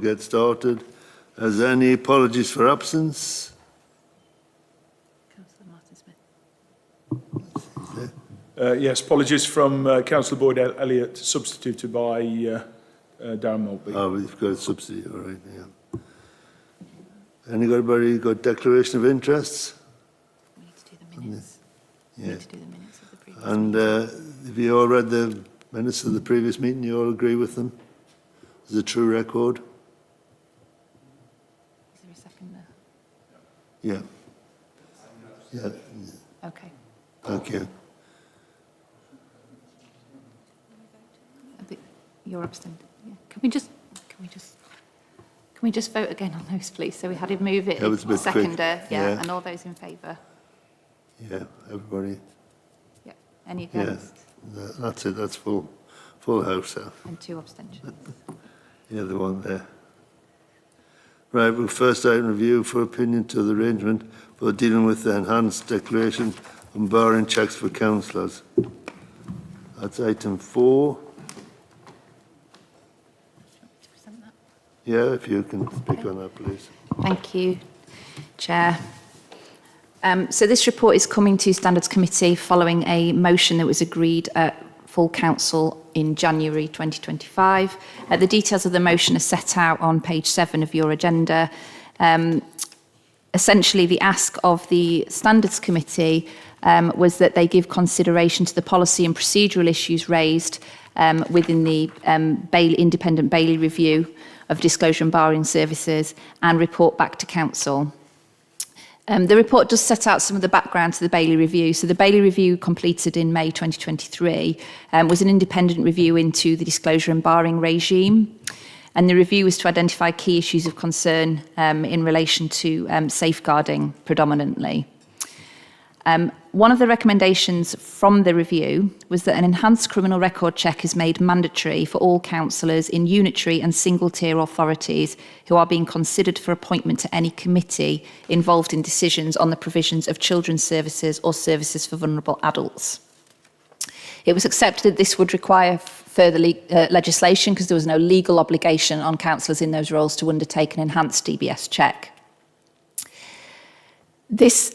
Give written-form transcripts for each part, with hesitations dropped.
Get started. Is there any apologies for absence? Councillor Martin Smith. Yes, apologies from Councillor Boyd Elliott, substituted by Darren Maltby. Oh, we've got a substitute, all right, yeah. Anybody got declaration of interests? We need to do the minutes. Yeah. We need to do the minutes of the previous And have you all read the minutes of the previous meeting? You all agree with them? Is it a true record? Is there a second there? Yeah. Yeah. Okay. Thank you. You're abstained. Yeah. Can we just vote again on those, please? So we had to move it. That was a bit seconder, quick. yeah, Yeah. and all those in favour. Yeah, everybody. Yeah. Any Yeah, against? that's it. That's full house. And 2 abstentions. Yeah, the one there. Right, we'll first item review for opinion to the arrangement for dealing with the enhanced declaration and borrowing checks for councillors. That's item 4. To present that. Yeah, if you can speak on that, please. Thank you, Chair. So this report is coming to Standards Committee following a motion that was agreed at full council in January 2025. The details of the motion are set out on page 7 of your agenda. Essentially, the ask of the Standards Committee was that they give consideration to the policy and procedural issues raised within the independent Bailey review of disclosure and barring services and report back to council. The report does set out some of the background to the Bailey Review. So the Bailey Review, completed in May 2023, was an independent review into the disclosure and barring regime. And the review was to identify key issues of concern in relation to safeguarding predominantly. One of the recommendations from the review was that an enhanced criminal record check is made mandatory for all councillors in unitary and single-tier authorities who are being considered for appointment to any committee involved in decisions on the provisions of children's services or services for vulnerable adults. It was accepted that this would require further legislation because there was no legal obligation on councillors in those roles to undertake an enhanced DBS check. This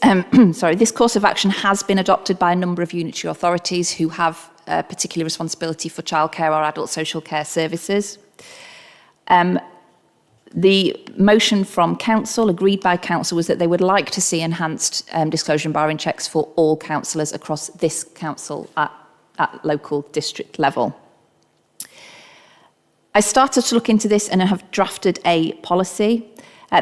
course of action has been adopted by a number of unitary authorities who have particular responsibility for childcare or adult social care services. The motion from council, agreed by council, was that they would like to see enhanced disclosure and barring checks for all councillors across this council at local district level. I started to look into this and have drafted a policy.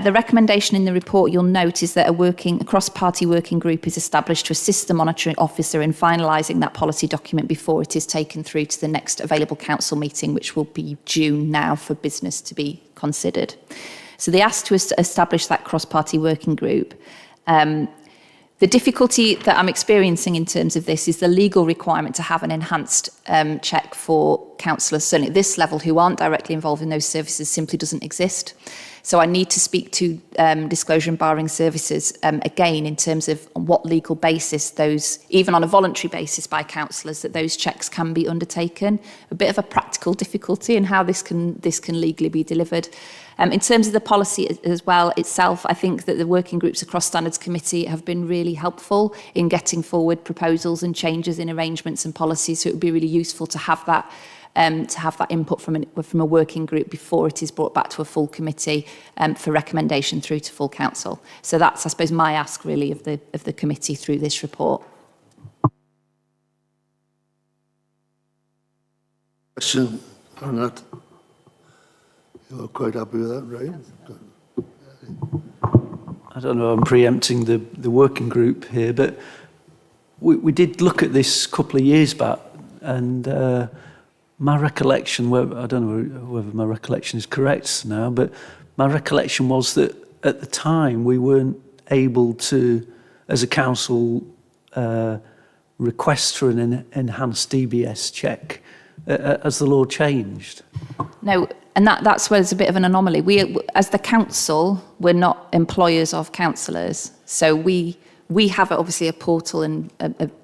The recommendation in the report, you'll note, is that a cross-party working group is established to assist the monitoring officer in finalising that policy document before it is taken through to the next available council meeting, which will be June now, for business to be considered. So they asked to establish that cross-party working group. The difficulty that I'm experiencing in terms of this is the legal requirement to have an enhanced check for councillors, certainly at this level, who aren't directly involved in those services, simply doesn't exist. So I need to speak to disclosure and barring services again in terms of on what legal basis those, even on a voluntary basis by councillors, that those checks can be undertaken. A bit of a practical difficulty in how this can legally be delivered. In terms of the policy as well itself, I think that the working groups across Standards Committee have been really helpful in getting forward proposals and changes in arrangements and policies. So it would be really useful to have that input from a working group before it is brought back to a full committee for recommendation through to full council. So that's, I suppose, my ask really of the committee through this report. Question on that? You're quite happy with that, right? I don't know, I'm preempting the working group here, but we did look at this a couple of years back, and my recollection, I don't know whether my recollection is correct now, but my recollection was that at the time we weren't able to, as a council, request for an enhanced DBS check as the law changed. No, and that's where there's a bit of an anomaly. We, as the council, we're not employers of councillors, so we have obviously a portal and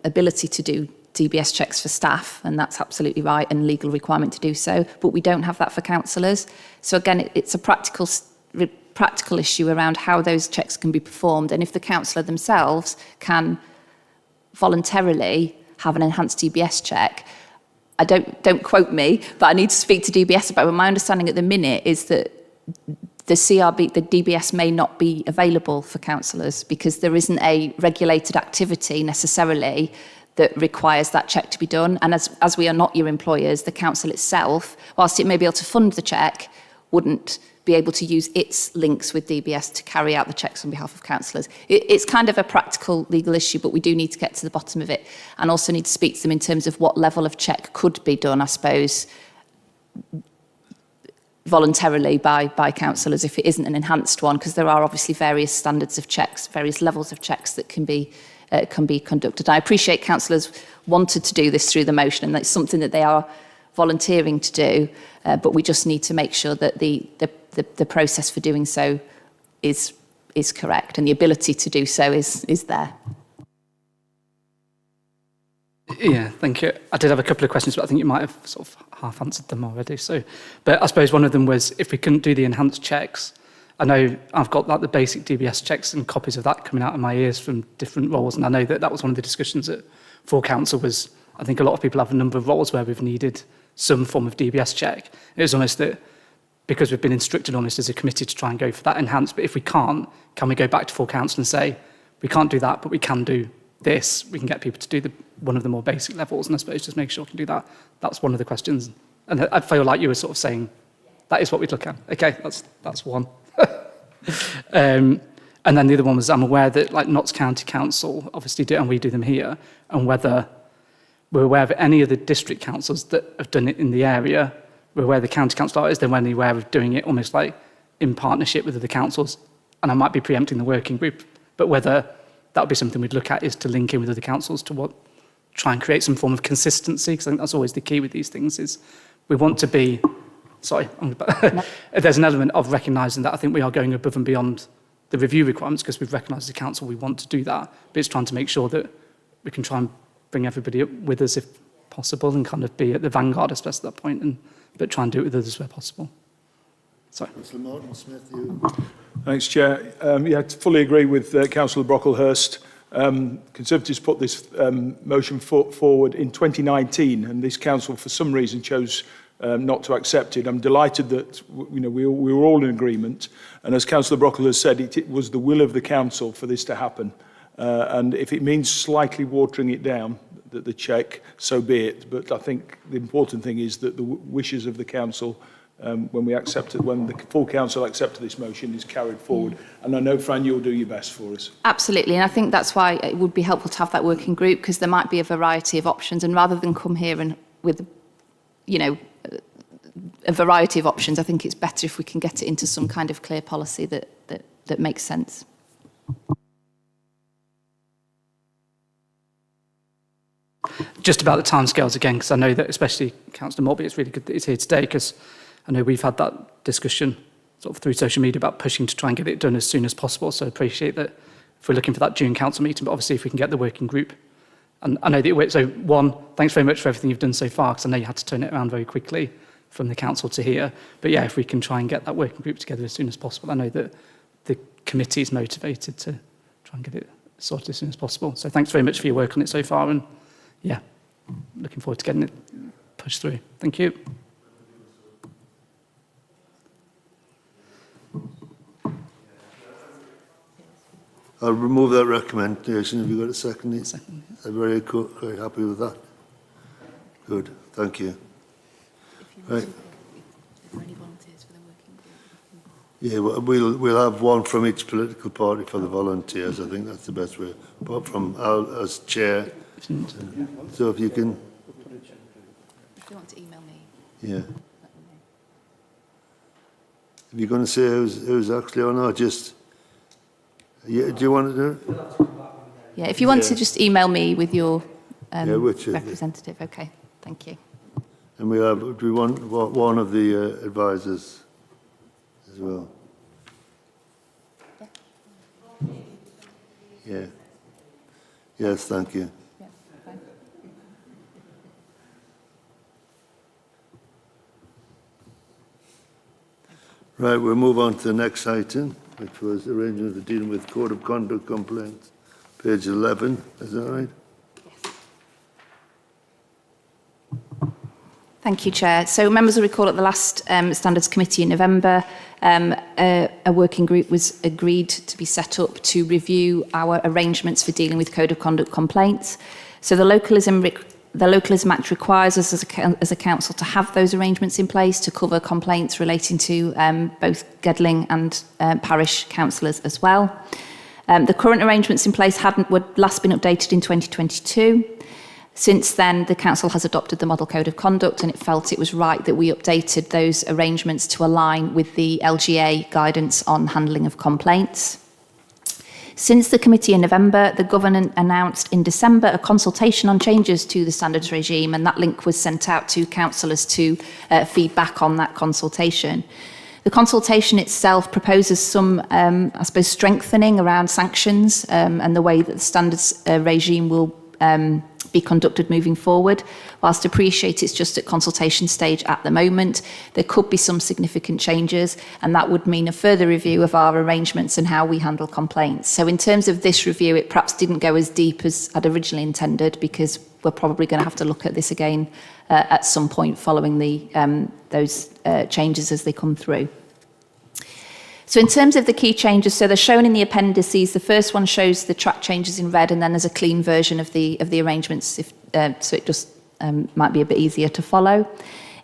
ability to do DBS checks for staff, and that's absolutely right, and legal requirement to do so, but we don't have that for councillors. So again, it's a practical issue around how those checks can be performed, and if the councillor themselves can voluntarily have an enhanced DBS check. Don't quote me, but I need to speak to DBS about it. My understanding at the minute is that the DBS may not be available for councillors because there isn't a regulated activity necessarily that requires that check to be done. And as we are not your employers, the council itself, whilst it may be able to fund the check, wouldn't be able to use its links with DBS to carry out the checks on behalf of councillors. It's kind of a practical legal issue, but we do need to get to the bottom of it, and also need to speak to them in terms of what level of check could be done, I suppose, voluntarily by councillors if it isn't an enhanced one, because there are obviously various standards of checks, various levels of checks that can be conducted. I appreciate councillors wanted to do this through the motion, and that's something that they are volunteering to do, but we just need to make sure that the process for doing so is correct, and the ability to do so is there. Yeah, thank you. I did have a couple of questions, but I think you might have sort of half answered them already. So, but I suppose one of them was if we couldn't do the enhanced checks. I know I've got like the basic DBS checks and copies of that coming out of my ears from different roles, and I know that was one of the discussions at for council was I think a lot of people have a number of roles where we've needed some form of DBS check. It was almost that because we've been instructed on this as a committee to try and go for that enhanced, but if we can't, can we go back to full council and say, we can't do that, but we can do this. We can get people to do one of the more basic levels, and I suppose just make sure we can do that. That's one of the questions. And I feel like you were sort of saying, that is what we'd look at. Okay, that's one. And then the other one was, I'm aware that like Notts County Council obviously do, and we do them here, and whether we're aware of any of the district councils that have done it in the area, we're aware the county council are, is there any aware of doing it almost like in partnership with other councils? And I might be preempting the working group, but whether that would be something we'd look at is to link in with other councils to try and create some form of consistency, because I think that's always the key with these things is we want to be, there's an element of recognising that I think we are going above and beyond the review requirements because we've recognised as a council we want to do that, but it's trying to make sure that we can try and bring everybody up with us if possible and kind of be at the vanguard, especially at that point, but try and do it with others where possible. Sorry. Councillor Martin Smith, you. Thanks, Chair. I fully agree with Councillor Brocklehurst. Conservatives put this motion forward in 2019, and this council, for some reason, chose not to accept it. I'm delighted that we were all in agreement, and as Councillor Brocklehurst said, it was the will of the council for this to happen. And if it means slightly watering it down, the check, so be it. But I think the important thing is that the wishes of the council, when the full council accepted this motion, is carried forward. And I know, Fran, you'll do your best for us. Absolutely, and I think that's why it would be helpful to have that working group, because there might be a variety of options, and rather than come here and with, a variety of options, I think it's better if we can get it into some kind of clear policy that makes sense. Just about the timescales again, because I know that especially Councillor Morby, it's really good that he's here today, because I know we've had that discussion sort of through social media about pushing to try and get it done as soon as possible. So I appreciate that if we're looking for that June council meeting, but obviously if we can get the working group. And I know that it works. So one, thanks very much for everything you've done so far, because I know you had to turn it around very quickly from the council to here. But yeah, if we can try and get that working group together as soon as possible, I know that the committee is motivated to try and get it sorted as soon as possible. So thanks very much for your work on it so far, and yeah, looking forward to getting it pushed through. Thank you. I'll remove that recommendation. Have you got a second? Second. I'm very happy with that. Good, thank you. Right. Yeah, we'll have one from each political party for the volunteers. I think that's the best way. Apart from Al as chair. So if you can. If you want to email me. Yeah. Are you going to say who's actually on or just? Yeah, do you want to do it? Yeah, if you want to just email me with your which representative. Okay, thank you. And we want one of the advisors as well. Yeah. Yes, thank you. Yeah, fine. Right, we'll move on to the next item, which was arrangement for dealing with Code of Conduct complaints, page 11. Is that right? Thank you, Chair. So members will recall at the last Standards Committee in November, a working group was agreed to be set up to review our arrangements for dealing with Code of Conduct complaints. So the Localism Act requires us as a council to have those arrangements in place to cover complaints relating to both Gedling and parish councillors as well. The current arrangements in place were last been updated in 2022. Since then, the council has adopted the Model Code of Conduct, and it felt it was right that we updated those arrangements to align with the LGA guidance on handling of complaints. Since the committee in November, the government announced in December a consultation on changes to the standards regime, and that link was sent out to councillors to feedback on that consultation. The consultation itself proposes some, I suppose, strengthening around sanctions and the way that the standards regime will be conducted moving forward. Whilst appreciate it's just at consultation stage at the moment, there could be some significant changes, and that would mean a further review of our arrangements and how we handle complaints. So in terms of this review, it perhaps didn't go as deep as I'd originally intended, because we're probably going to have to look at this again at some point following those changes as they come through. So in terms of the key changes, so they're shown in the appendices. The first one shows the track changes in red, and then there's a clean version of the arrangements, so it just might be a bit easier to follow.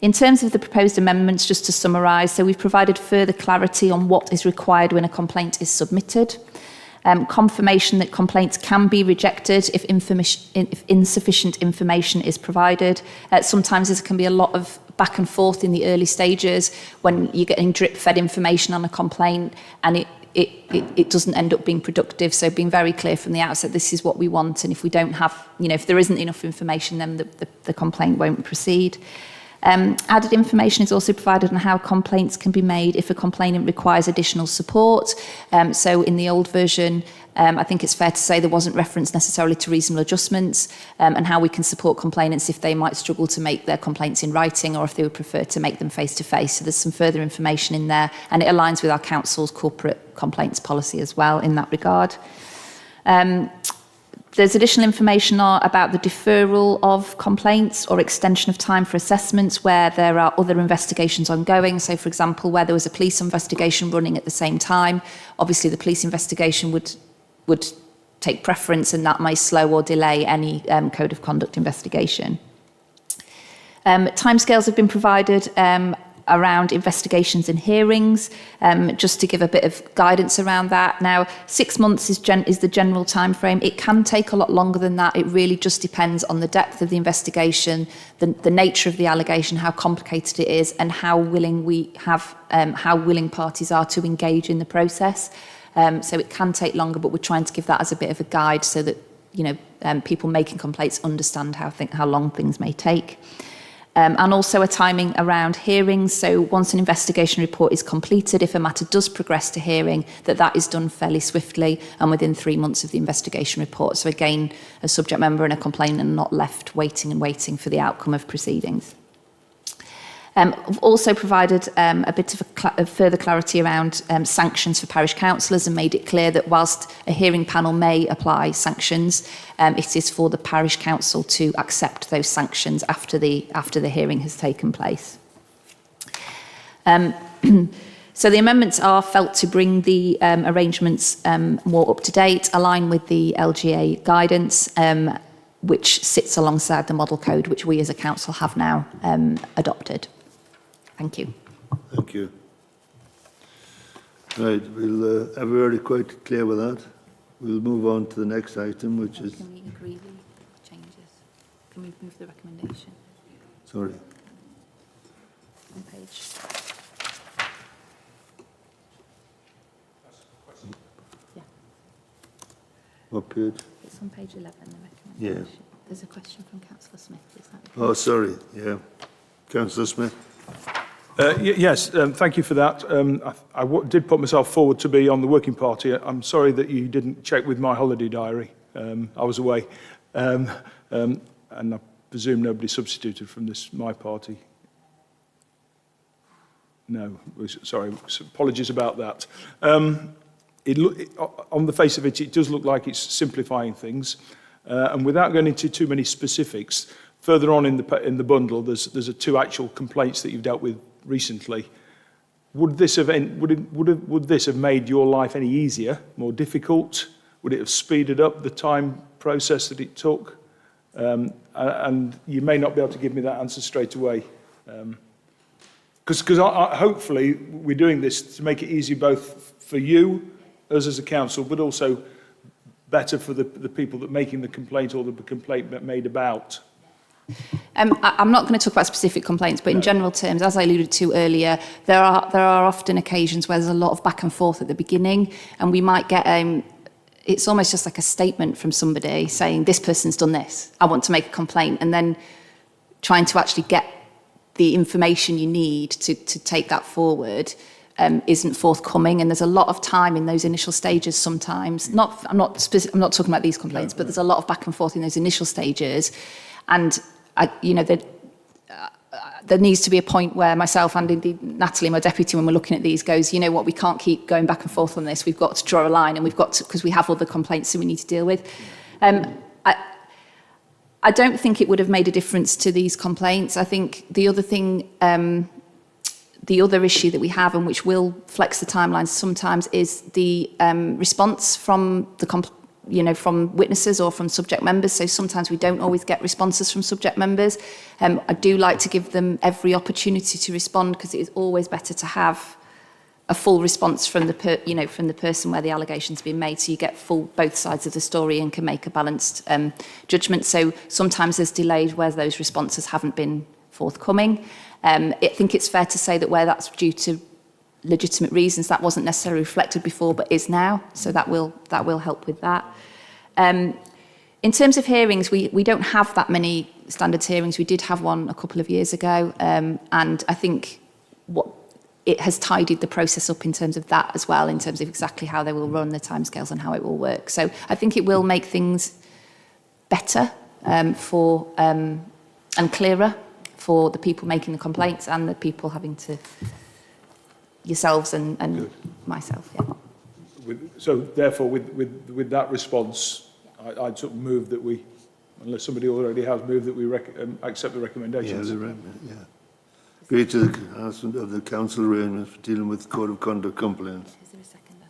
In terms of the proposed amendments, just to summarise, so we've provided further clarity on what is required when a complaint is submitted. Confirmation that complaints can be rejected if insufficient information is provided. Sometimes there can be a lot of back and forth in the early stages when you're getting drip-fed information on a complaint, and it doesn't end up being productive. So being very clear from the outset, this is what we want, and if we don't have, if there isn't enough information, then the complaint won't proceed. Added information is also provided on how complaints can be made if a complainant requires additional support. So in the old version, I think it's fair to say there wasn't reference necessarily to reasonable adjustments and how we can support complainants if they might struggle to make their complaints in writing, or if they would prefer to make them face-to-face. So there's some further information in there, and it aligns with our council's corporate complaints policy as well in that regard. There's additional information about the deferral of complaints or extension of time for assessments where there are other investigations ongoing. So, for example, where there was a police investigation running at the same time, obviously the police investigation would take preference, and that may slow or delay any code of conduct investigation. Timescales have been provided around investigations and hearings, just to give a bit of guidance around that. Now, 6 months is the general time frame. It can take a lot longer than that. It really just depends on the depth of the investigation, the nature of the allegation, how complicated it is, and how willing parties are to engage in the process. So it can take longer, but we're trying to give that as a bit of a guide so that people making complaints understand how long things may take. And also a timing around hearings. So once an investigation report is completed, if a matter does progress to hearing, that is done fairly swiftly and within 3 months of the investigation report. So again, a subject member and a complainant are not left waiting for the outcome of proceedings. I've also provided a bit of further clarity around sanctions for parish councillors, and made it clear that whilst a hearing panel may apply sanctions, it is for the parish council to accept those sanctions after the hearing has taken place. So the amendments are felt to bring the arrangements more up to date, align with the LGA guidance, which sits alongside the model code, which we as a council have now adopted. Thank you. Thank you. Right, are we already quite clear with that? We'll move on to the next item, which is... Can we agree the changes? Can we move the recommendation? Sorry. On page... Yeah. What page? It's on page 11, the recommendation. Yeah. There's a question from Councillor Smith. Is that Oh, sorry, yeah. Councillor Smith? Yes, thank you for that. I did put myself forward to be on the working party. I'm sorry that you didn't check with my holiday diary. I was away. And I presume nobody substituted from my party. No, sorry, apologies about that. On the face of it, it does look like it's simplifying things. And without going into too many specifics, further on in the bundle, there's two actual complaints that you've dealt with recently. Would this have made your life any easier, more difficult? Would it have speeded up the time process that it took? And you may not be able to give me that answer straight away. Because hopefully we're doing this to make it easier both for you, us as a council, but also better for the people that are making the complaint or the complaint made about. I'm not going to talk about specific complaints, but in general terms, as I alluded to earlier, there are often occasions where there's a lot of back and forth at the beginning, and we might get it's almost just like a statement from somebody saying, this person's done this, I want to make a complaint, and then trying to actually get the information you need to take that forward isn't forthcoming, and there's a lot of time in those initial stages sometimes. I'm not talking about these complaints, but there's a lot of back and forth in those initial stages, and there needs to be a point where myself and indeed Natalie, my deputy, when we're looking at these, goes, you know what, we can't keep going back and forth on this. We've got to draw a line, and we've got to, because we have other complaints that we need to deal with. I don't think it would have made a difference to these complaints. I think the other thing, the other issue that we have, and which will flex the timelines sometimes, is the response from from witnesses or from subject members. So sometimes we don't always get responses from subject members. I do like to give them every opportunity to respond, because it is always better to have a full response from the person where the allegation's been made, so you get both sides of the story and can make a balanced judgment. So sometimes there's delays where those responses haven't been forthcoming. I think it's fair to say that where that's due to legitimate reasons, that wasn't necessarily reflected before but is now, so that will help with that. In terms of hearings, we don't have that many standards hearings. We did have one a couple of years ago, and I think it has tidied the process up in terms of that as well, in terms of exactly how they will run, the timescales and how it will work. So I think it will make things better and clearer for the people making the complaints and the people having to, yourselves and myself. Yeah. So therefore, with that response, I'd sort of move that we, unless somebody already has moved, that we accept the recommendations. Yeah. Agree to the announcement of the council arrangements for dealing with code of conduct complaints. Is there a seconder?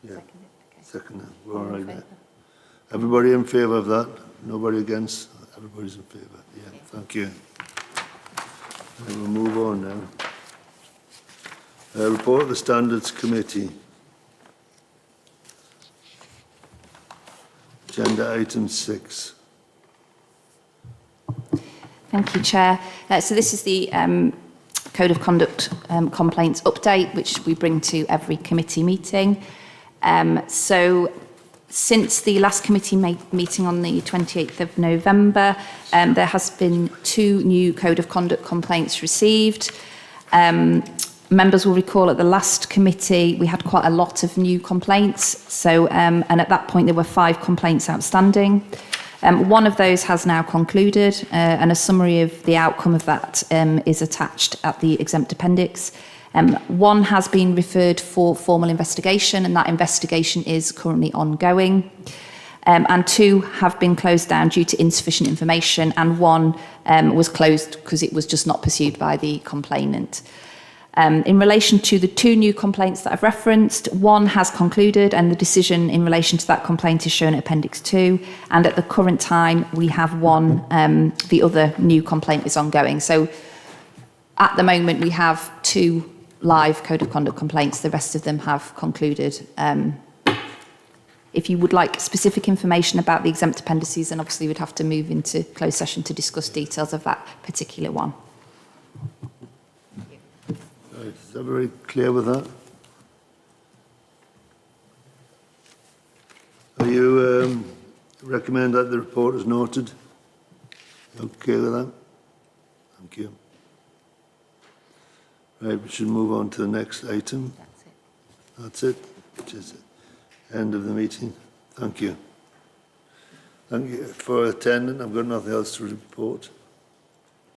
Yeah. Okay. Second. We're all right there. Everybody in favour of that? Nobody against? Everybody's in favour. Yeah. Thank you. And we'll move on now. Report of the Standards Committee. Agenda item 6. Thank you, Chair. So this is the Code of Conduct complaints update, which we bring to every committee meeting. So since the last committee meeting on the 28th of November, there has been 2 new Code of Conduct complaints received. Members will recall at the last committee we had quite a lot of new complaints. So, and at that point there were 5 complaints outstanding. One of those has now concluded, and a summary of the outcome of that is attached at the exempt appendix. One has been referred for formal investigation, and that investigation is currently ongoing. And 2 have been closed down due to insufficient information, and 1 was closed because it was just not pursued by the complainant. In relation to the 2 new complaints that I've referenced, 1 has concluded, and the decision in relation to that complaint is shown at Appendix 2. And at the current time, we have 1, the other new complaint is ongoing. So at the moment, we have 2 live Code of Conduct complaints. The rest of them have concluded. If you would like specific information about the exempt appendices, then obviously we'd have to move into closed session to discuss details of that particular one. Is everybody clear with that? Are you recommend that the report is noted? Okay with that? Thank you. Right, we should move on to the next item. That's it, which is the end of the meeting. Thank you. Thank you for attending. I've got nothing else to report.